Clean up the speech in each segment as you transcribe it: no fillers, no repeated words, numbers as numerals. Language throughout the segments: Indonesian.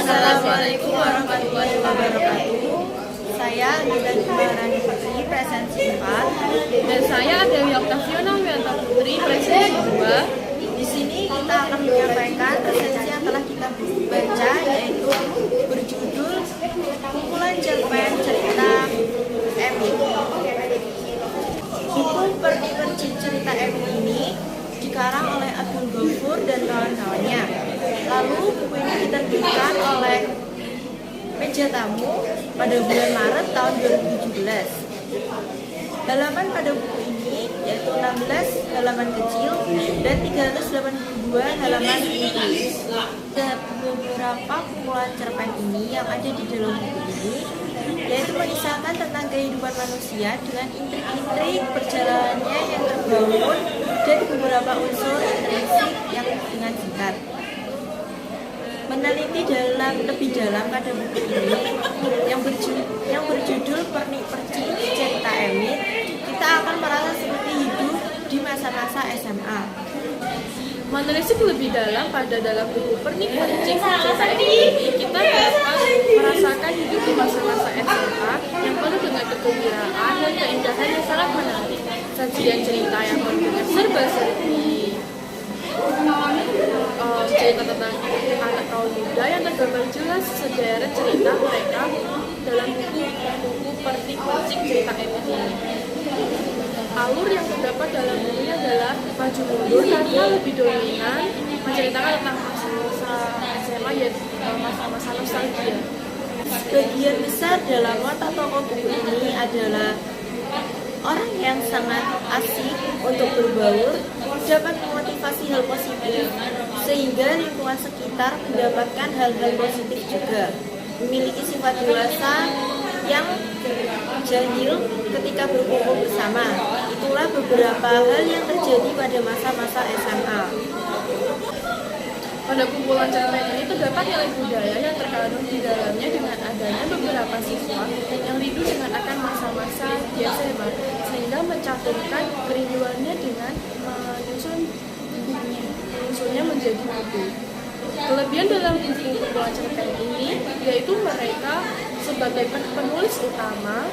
Assalamualaikum warahmatullahi wabarakatuh. Saya Nida Jumarani Putri, presensi 4. Dan saya Dewi Oktaviana Wianta Putri, presensi 2. Di sini kita akan menyampaikan resensi yang telah kita baca, yaitu berjudul Kumpulan Cerpen Cerita Emi. Buku Perni-Perci Cerita Emi ini dikarang oleh Abdul Ghafur dan kawan-kawannya. Lalu buku ini diterbitkan oleh Meja Tamu pada bulan Maret tahun 2017. Halaman pada buku ini yaitu 16 halaman kecil dan 382 halaman inti. Dan beberapa kumpulan cerpen ini yang ada di dalam buku ini yaitu mengisahkan tentang kehidupan manusia dengan intrik-intrik perjalanannya yang terbangun dan beberapa unsur intrinsik yang dengan singkat. Meneliti lebih dalam pada buku ini yang berjudul Perni-Perci Cerita Emi, kita akan merasa seperti hidup di masa-masa SMA. Menelisik lebih dalam dalam buku Perni-Perci Cerita Emi ini, kita dapat merasakan hidup di masa-masa SMA yang penuh dengan kegembiraan dan keindahan yang sangat menarik. Sajian cerita yang penuh dengan serba-serbi, cerita tentang anak kaum muda yang tergambar jelas sederet cerita mereka dalam buku Perni-Perci Cerita Emi ini. Alur yang terdapat dalam buku ini adalah maju mundur karena lebih dominan menceritakan tentang masa-masa SMA, yaitu masa-masa nostalgia. Sebagian besar dalam watak tokoh buku ini adalah orang yang sangat asik untuk berbaur, dapat memotivasi hal positif, sehingga lingkungan sekitar mendapatkan hal-hal positif juga. Memiliki sifat dewasa yang jahil ketika berkumpul bersama. Itulah beberapa hal yang terjadi pada masa-masa SMA. Pada kumpulan cerpen ini terdapat nilai budaya yang terkandung di dalamnya dengan adanya beberapa siswa yang rindu dengan akan masa-masa di SMA, sehingga mencaturkan kerinduannya dengan menyusunnya menjadi buku. Kelebihan dalam buku kumpulan cerpen ini yaitu mereka sebagai penulis utama,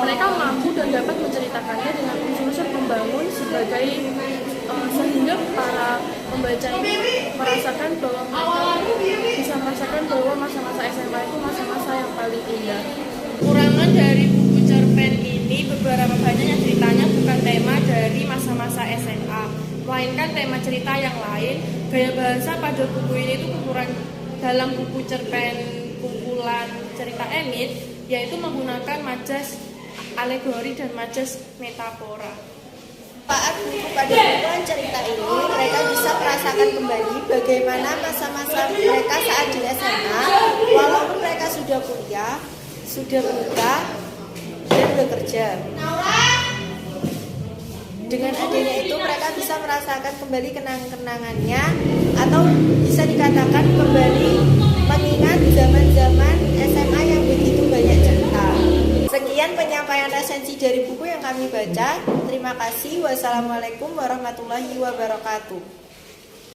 mereka mampu dan dapat menceritakannya dengan unsur-unsur pembangun sehingga para pembaca ini merasakan bahwa mereka bisa merasakan bahwa masa-masa SMA itu masa-masa yang paling indah. Kekurangan dari buku cerpen ini beberapa banyak yang ceritanya bukan tema dari masa-masa SMA, melainkan tema cerita yang lain. Gaya bahasa pada buku ini itu kurang dalam buku cerpen kumpulan cerita Emi, yaitu menggunakan majas alegori dan majas metafora. Saat buku pada kumpulan cerita ini, mereka bisa merasakan kembali bagaimana masa-masa mereka saat di SMA, walaupun mereka sudah kuliah, sudah menikah, dan bekerja. Dengan adanya itu, mereka bisa merasakan kembali kenang-kenangannya, atau bisa dikatakan kembali mengingat zaman-zaman SMA yang begitu banyak cerita. Sekian penyampaian resensi dari buku yang kami baca. Terima kasih. Wassalamualaikum warahmatullahi wabarakatuh.